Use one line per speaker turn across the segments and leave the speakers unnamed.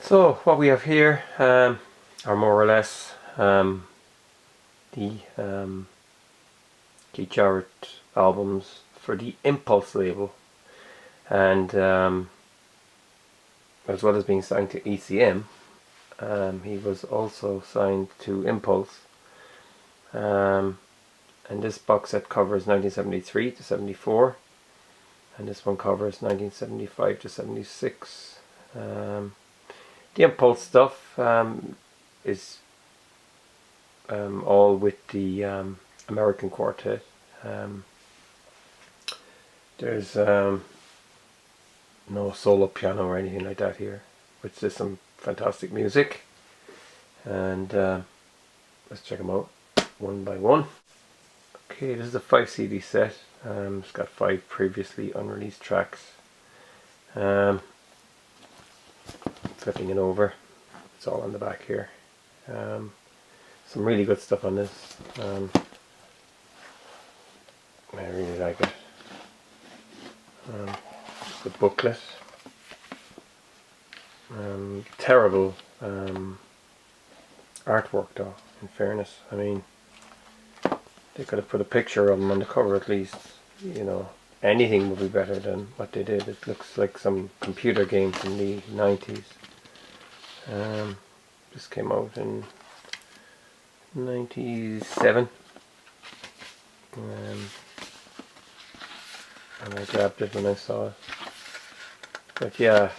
So what we have here are more or less the Jarrett albums for the Impulse label, and as well as being signed to ECM, he was also signed to Impulse, and this box set covers 1973 to 74, and this one covers 1975 to 76. The Impulse stuff is all with the American quartet. There's no solo piano or anything like that here, which is some fantastic music, and let's check them out one by one. Okay, this is a 5 CD set. It's got 5 previously unreleased tracks. Flipping it over, it's all on the back here. Some really good stuff on this. I really like it. The booklet. Terrible artwork though, in fairness. I mean, they could have put a picture of them on the cover at least. You know, anything would be better than what they did. It looks like some computer game from the 90s. This came out in 97, and I grabbed it when I saw it. But yeah,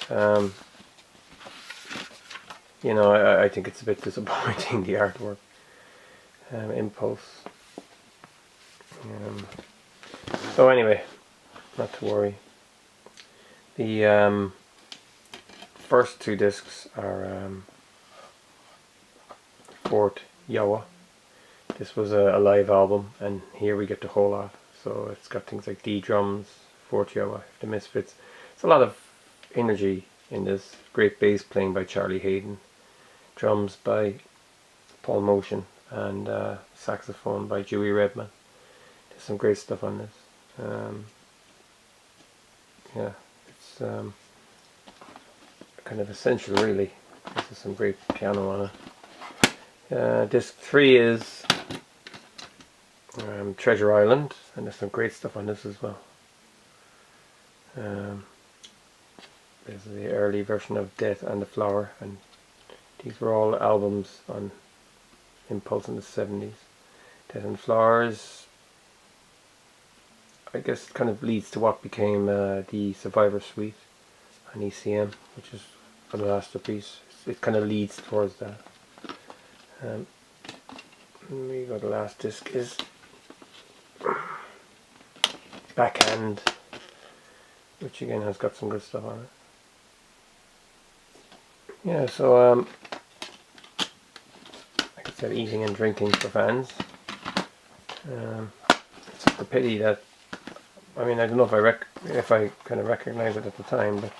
you know, I think it's a bit disappointing, the artwork. Impulse. So anyway, not to worry. The first 2 discs are Fort Yawa. This was a live album, and here we get the whole lot. So it's got things like D drums, Fort Yawa, The Misfits. It's a lot of energy in this. Great bass playing by Charlie Hayden, drums by Paul Motion, and saxophone by Dewey Redman. There's some great stuff on this. Yeah, it's kind of essential, really. This is some great piano on it. Disc 3 is Treasure Island, and there's some great stuff on this as well. This is the early version of Death and the Flower, and these were all albums on Impulse in the 70s. Death and Flowers, I guess, kind of leads to what became the Survivor Suite on ECM, which is a masterpiece. It kind of leads towards that. We go, the last disc is Backhand, which again has got some good stuff on it. Yeah, so like I said, eating and drinking for fans. It's just a pity that, I mean, I don't know if I kind of recognize it at the time, but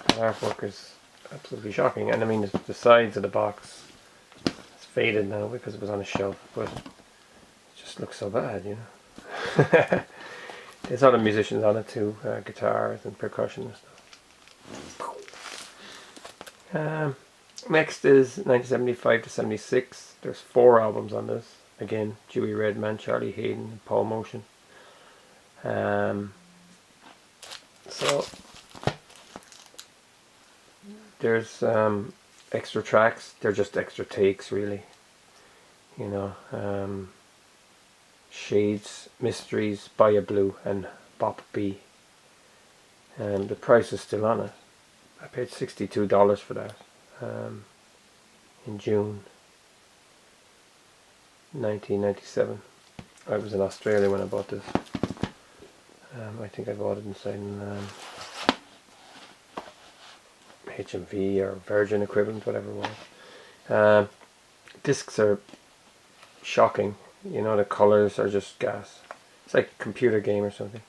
the artwork is absolutely shocking. And I mean, the sides of the box, it's faded now because it was on a shelf, but it just looks so bad, you know. There's other musicians on it too, guitars and percussion and stuff. Next is 1975 to 76. There's 4 albums on this. Again, Dewey Redman, Charlie Hayden, and Paul Motion. So there's extra tracks. They're just extra takes, really. You know, Shades, Mysteries, Baya Blue, and Bop B. And the price is still on it. I paid $62 for that in June 1997. I was in Australia when I bought this. I think I bought it inside HMV or Virgin equivalent, whatever it was. Discs are shocking. You know, the colors are just gas. It's like a computer game or something.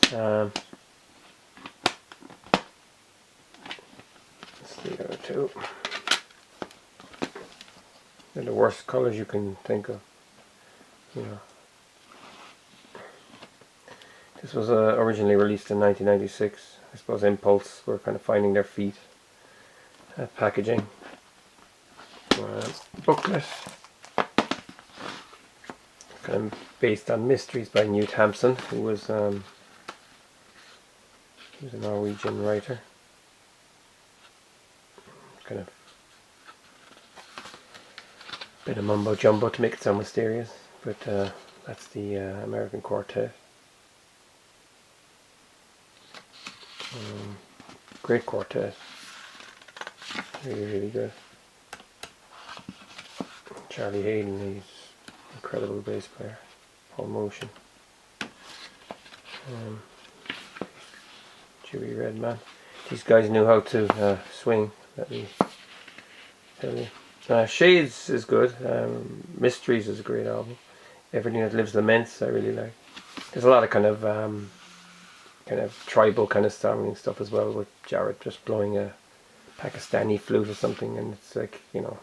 That's the other 2. They're the worst colors you can think of. You know. This was originally released in 1996. I suppose Impulse were kind of finding their feet. packaging. Booklet. Kind of based on Mysteries by Newt Hampson, who was a Norwegian writer. Kind of bit of mumbo jumbo to make it sound mysterious, but that's the American Quartet. Great quartet, really good. Charlie Hayden, he's incredible bass player. Paul Motion, Chewy Redman. These guys knew how to swing. Let me tell you. Shades is good. Mysteries is a great album. Everything That Lives Laments I really like. There's a lot of kind of tribal kind of sounding stuff as well, with Jarrett just blowing a Pakistani flute or something, and it's like, you know,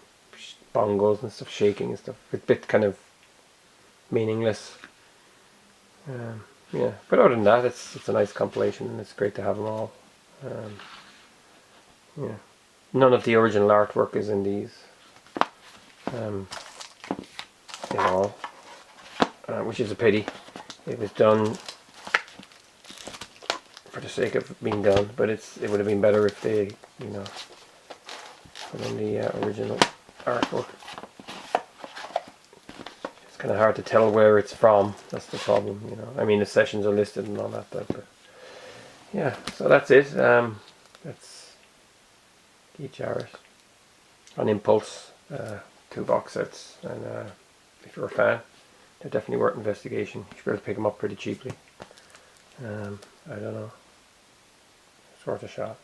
bongos and stuff shaking and stuff. It's a bit kind of meaningless. Yeah, but other than that, it's a nice compilation, and it's great to have them all. Yeah, none of the original artwork is in these at all, which is a pity. It was done for the sake of being done, but it would have been better if they, you know, put in the original artwork. It's kind of hard to tell where it's from. That's the problem, you know. I mean, the sessions are listed and all that, but yeah. So that's it. That's Keith Jarrett on Impulse. 2 box sets, and if you're a fan, they're definitely worth investigation. You should be able to pick them up pretty cheaply. I don't know. It's worth a shot.